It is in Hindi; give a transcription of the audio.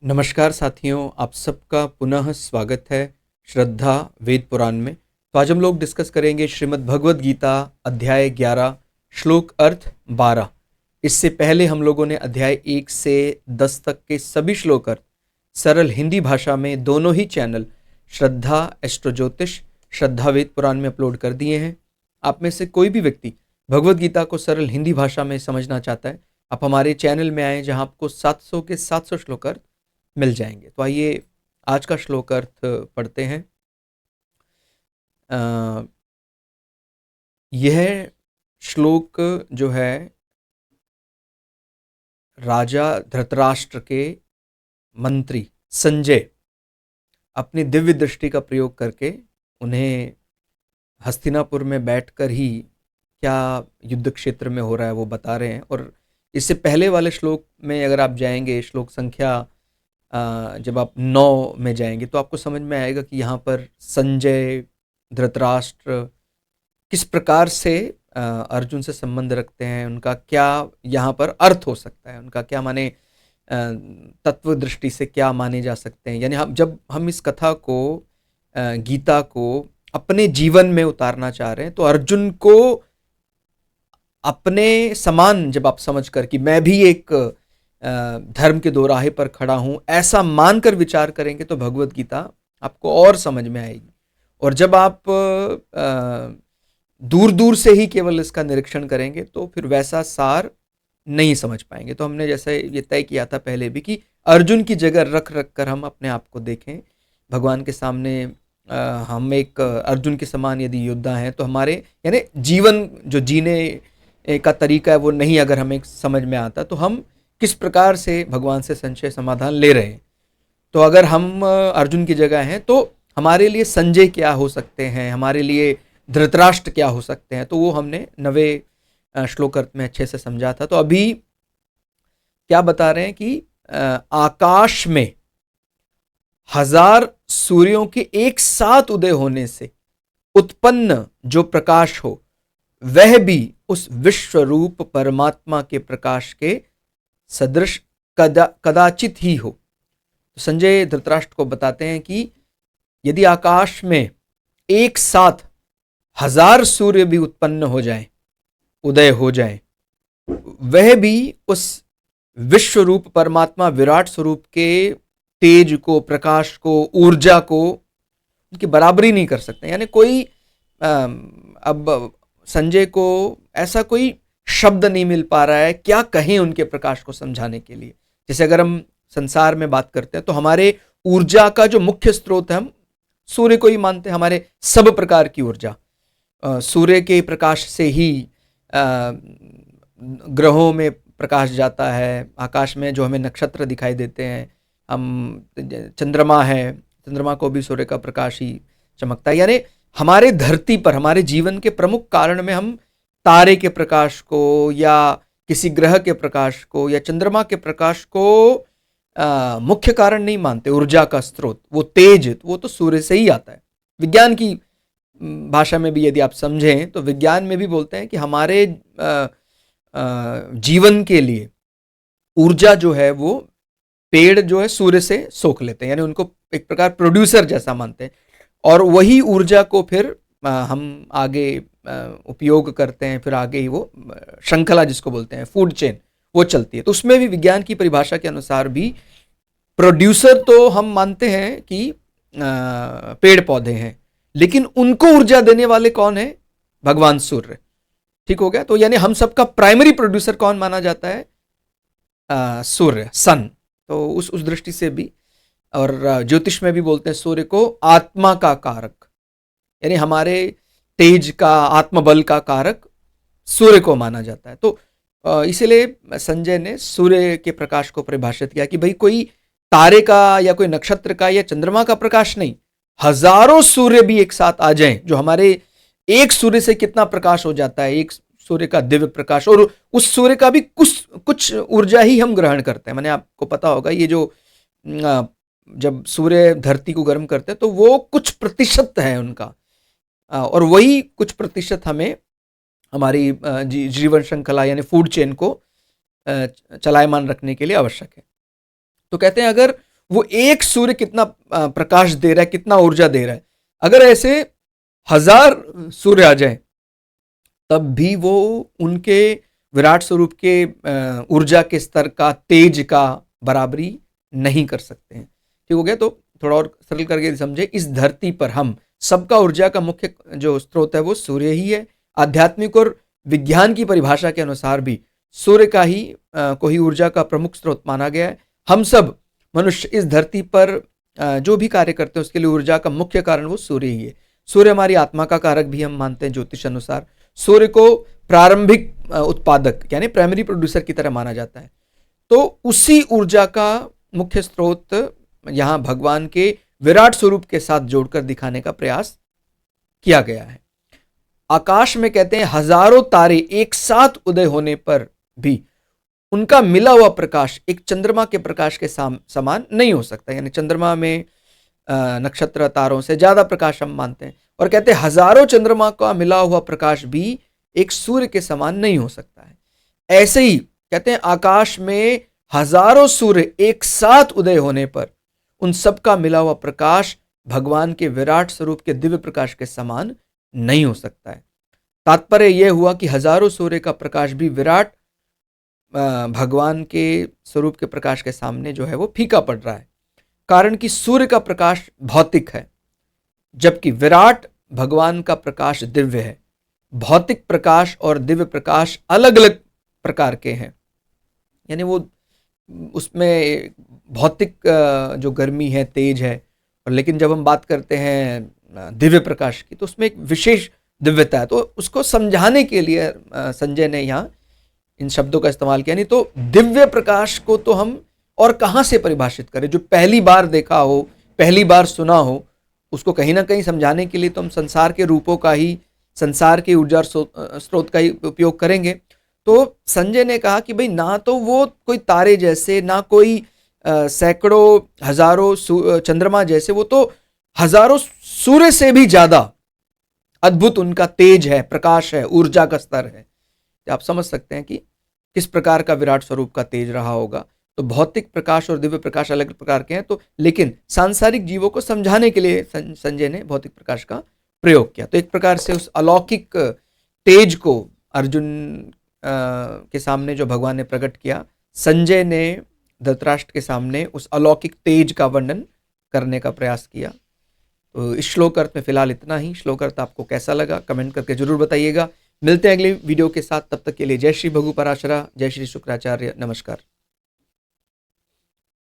नमस्कार साथियों, आप सबका पुनः स्वागत है श्रद्धा वेद पुराण में। तो आज हम लोग डिस्कस करेंगे श्रीमद् भगवद गीता अध्याय 11 श्लोक अर्थ 12। इससे पहले हम लोगों ने अध्याय 1 से 10 तक के सभी श्लोक अर्थ सरल हिंदी भाषा में दोनों ही चैनल श्रद्धा एस्ट्रो ज्योतिष, श्रद्धा वेद पुराण में अपलोड कर दिए हैं। आप में से कोई भी व्यक्ति भगवद गीता को सरल हिंदी भाषा में समझना चाहता है, आप हमारे चैनल में आए जहां आपको 700 के 700 श्लोक अर्थ मिल जाएंगे। तो आइए आज का श्लोक अर्थ पढ़ते हैं। यह श्लोक जो है राजा धृतराष्ट्र के मंत्री संजय अपनी दिव्य दृष्टि का प्रयोग करके उन्हें हस्तिनापुर में बैठकर ही क्या युद्ध क्षेत्र में हो रहा है वो बता रहे हैं। और इससे पहले वाले श्लोक में अगर आप जाएंगे, श्लोक संख्या जब आप 9 में जाएंगे तो आपको समझ में आएगा कि यहाँ पर संजय धृतराष्ट्र किस प्रकार से अर्जुन से संबंध रखते हैं, उनका क्या यहाँ पर अर्थ हो सकता है, उनका क्या माने तत्व दृष्टि से क्या माने जा सकते हैं। यानी जब हम इस कथा को गीता को अपने जीवन में उतारना चाह रहे हैं तो अर्जुन को अपने समान जब आप समझ कर कि मैं भी एक धर्म के दोराहे पर खड़ा हूं, ऐसा मानकर विचार करेंगे तो भगवत गीता आपको और समझ में आएगी। और जब आप दूर दूर से ही केवल इसका निरीक्षण करेंगे तो फिर वैसा सार नहीं समझ पाएंगे। तो हमने जैसे ये तय किया था पहले भी कि अर्जुन की जगह रख रख कर हम अपने आप को देखें भगवान के सामने। हम एक अर्जुन के समान यदि योद्धा हैं तो हमारे यानी जीवन जो जीने का तरीका है वो नहीं अगर हमें समझ में आता तो हम किस प्रकार से भगवान से संशय समाधान ले रहे हैं। तो अगर हम अर्जुन की जगह हैं तो हमारे लिए संजय क्या हो सकते हैं, हमारे लिए धृतराष्ट्र क्या हो सकते हैं, तो वो हमने 9वें श्लोक अर्थ में अच्छे से समझा था। तो अभी क्या बता रहे हैं कि आकाश में 1000 सूर्यों के एक साथ उदय होने से उत्पन्न जो प्रकाश हो वह भी उस विश्व रूप परमात्मा के प्रकाश के सदृश कदाचित ही हो। तो संजय धृतराष्ट्र को बताते हैं कि यदि आकाश में एक साथ 1000 सूर्य भी उत्पन्न हो जाए, उदय हो जाए, वह भी उस विश्व रूप परमात्मा विराट स्वरूप के तेज को, प्रकाश को, ऊर्जा को उनकी बराबरी नहीं कर सकते। यानी कोई अब संजय को ऐसा कोई शब्द नहीं मिल पा रहा है क्या कहें उनके प्रकाश को समझाने के लिए। जैसे अगर हम संसार में बात करते हैं तो हमारे ऊर्जा का जो मुख्य स्रोत है हम सूर्य को ही मानते हैं। हमारे सब प्रकार की ऊर्जा सूर्य के प्रकाश से ही ग्रहों में प्रकाश जाता है। आकाश में जो हमें नक्षत्र दिखाई देते हैं, हम चंद्रमा है, चंद्रमा को भी सूर्य का प्रकाश ही चमकता है। यानी हमारे धरती पर हमारे जीवन के प्रमुख कारण में हम तारे के प्रकाश को या किसी ग्रह के प्रकाश को या चंद्रमा के प्रकाश को मुख्य कारण नहीं मानते। ऊर्जा का स्रोत, वो तेज, वो तो सूर्य से ही आता है। विज्ञान की भाषा में भी यदि आप समझें तो विज्ञान में भी बोलते हैं कि हमारे जीवन के लिए ऊर्जा जो है वो पेड़ जो है सूर्य से सोख लेते हैं, यानी उनको एक प्रकार प्रोड्यूसर जैसा मानते हैं। और वही ऊर्जा को फिर हम आगे उपयोग करते हैं, फिर आगे ही वो श्रृंखला जिसको बोलते हैं फूड चेन वो चलती है। तो उसमें भी विज्ञान की परिभाषा के अनुसार भी प्रोड्यूसर तो हम मानते हैं कि पेड़ पौधे हैं, लेकिन उनको ऊर्जा देने वाले कौन है? भगवान सूर्य। ठीक हो गया। तो यानी हम सबका प्राइमरी प्रोड्यूसर कौन माना जाता है? सूर्य, सन। तो उस दृष्टि से भी, और ज्योतिष में भी बोलते हैं सूर्य को आत्मा का कारक, यानी हमारे तेज का, आत्मबल का कारक सूर्य को माना जाता है। तो इसीलिए संजय ने सूर्य के प्रकाश को परिभाषित किया कि भाई कोई तारे का या कोई नक्षत्र का या चंद्रमा का प्रकाश नहीं, हजारों सूर्य भी एक साथ आ जाएं, जो हमारे एक सूर्य से कितना प्रकाश हो जाता है, एक सूर्य का दिव्य प्रकाश, और उस सूर्य का भी कुछ ऊर्जा ही हम ग्रहण करते हैं। मैंने आपको पता होगा ये जो जब सूर्य धरती को गर्म करते हैं तो वो कुछ प्रतिशत है उनका, और वही कुछ प्रतिशत हमें हमारी जीवन श्रृंखला यानी फूड चेन को चलायमान रखने के लिए आवश्यक है। तो कहते हैं अगर वो एक सूर्य कितना प्रकाश दे रहा है, कितना ऊर्जा दे रहा है। अगर ऐसे 1000 सूर्य आ जाए तब भी वो उनके विराट स्वरूप के ऊर्जा के स्तर का, तेज का बराबरी नहीं कर सकते हैं। ठीक हो गया। तो थोड़ा और सरल करके समझे, इस धरती पर हम सबका ऊर्जा का मुख्य जो स्रोत है वो सूर्य ही है। आध्यात्मिक और विज्ञान की परिभाषा के अनुसार भी सूर्य का ही को ही ऊर्जा का प्रमुख स्रोत माना गया है। हम सब मनुष्य इस धरती पर जो भी कार्य करते हैं उसके लिए ऊर्जा का मुख्य कारण वो सूर्य ही है। सूर्य हमारी आत्मा का कारक भी हम मानते हैं ज्योतिष अनुसार। सूर्य को प्रारंभिक उत्पादक यानी प्राइमरी प्रोड्यूसर की तरह माना जाता है। तो उसी ऊर्जा का मुख्य स्रोत यहां भगवान के विराट स्वरूप के साथ जोड़कर दिखाने का प्रयास किया गया है। आकाश में कहते हैं हजारों तारे एक साथ उदय होने पर भी उनका मिला हुआ प्रकाश एक चंद्रमा के प्रकाश के समान नहीं हो सकता। यानी चंद्रमा में नक्षत्र तारों से ज्यादा प्रकाश हम मानते हैं, और कहते हैं हजारों चंद्रमा का मिला हुआ प्रकाश भी एक सूर्य के समान नहीं हो सकता है। ऐसे ही कहते हैं आकाश में हजारों सूर्य एक साथ उदय होने पर उन सब का मिला हुआ प्रकाश भगवान के विराट स्वरूप के दिव्य प्रकाश के समान नहीं हो सकता है। तात्पर्य यह हुआ कि हजारों सूर्य का प्रकाश भी विराट भगवान के स्वरूप के प्रकाश के सामने जो है वो फीका पड़ रहा है, कारण कि सूर्य का प्रकाश भौतिक है जबकि विराट भगवान का प्रकाश दिव्य है। भौतिक प्रकाश और दिव्य प्रकाश अलग अलग प्रकार के हैं। यानी वो उसमें भौतिक जो गर्मी है, तेज है, और लेकिन जब हम बात करते हैं दिव्य प्रकाश की तो उसमें एक विशेष दिव्यता है। तो उसको समझाने के लिए संजय ने यहाँ इन शब्दों का इस्तेमाल किया। नहीं तो दिव्य प्रकाश को तो हम और कहाँ से परिभाषित करें। जो पहली बार देखा हो, पहली बार सुना हो, उसको कहीं ना कहीं समझाने के लिए तो हम संसार के रूपों का ही, संसार के ऊर्जा स्रोत का ही उपयोग करेंगे। तो संजय ने कहा कि भाई ना तो वो कोई तारे जैसे, ना कोई सैकड़ों हजारों चंद्रमा जैसे, वो तो हजारों सूर्य से भी ज्यादा अद्भुत उनका तेज है, प्रकाश है, ऊर्जा का स्तर है। तो आप समझ सकते हैं कि किस प्रकार का विराट स्वरूप का तेज रहा होगा। तो भौतिक प्रकाश और दिव्य प्रकाश अलग प्रकार के हैं, तो लेकिन सांसारिक जीवों को समझाने के लिए संजय ने भौतिक प्रकाश का प्रयोग किया। तो एक प्रकार से उस अलौकिक तेज को अर्जुन के सामने जो भगवान ने प्रकट किया, संजय ने धृतराष्ट्र के सामने उस अलौकिक तेज का वर्णन करने का प्रयास किया। तो इस श्लोक अर्थ में फिलहाल इतना ही। श्लोक अर्थ आपको कैसा लगा कमेंट करके जरूर बताइएगा। मिलते हैं अगली वीडियो के साथ, तब तक के लिए जय श्री भगु पराशरा, जय श्री शुक्राचार्य, नमस्कार।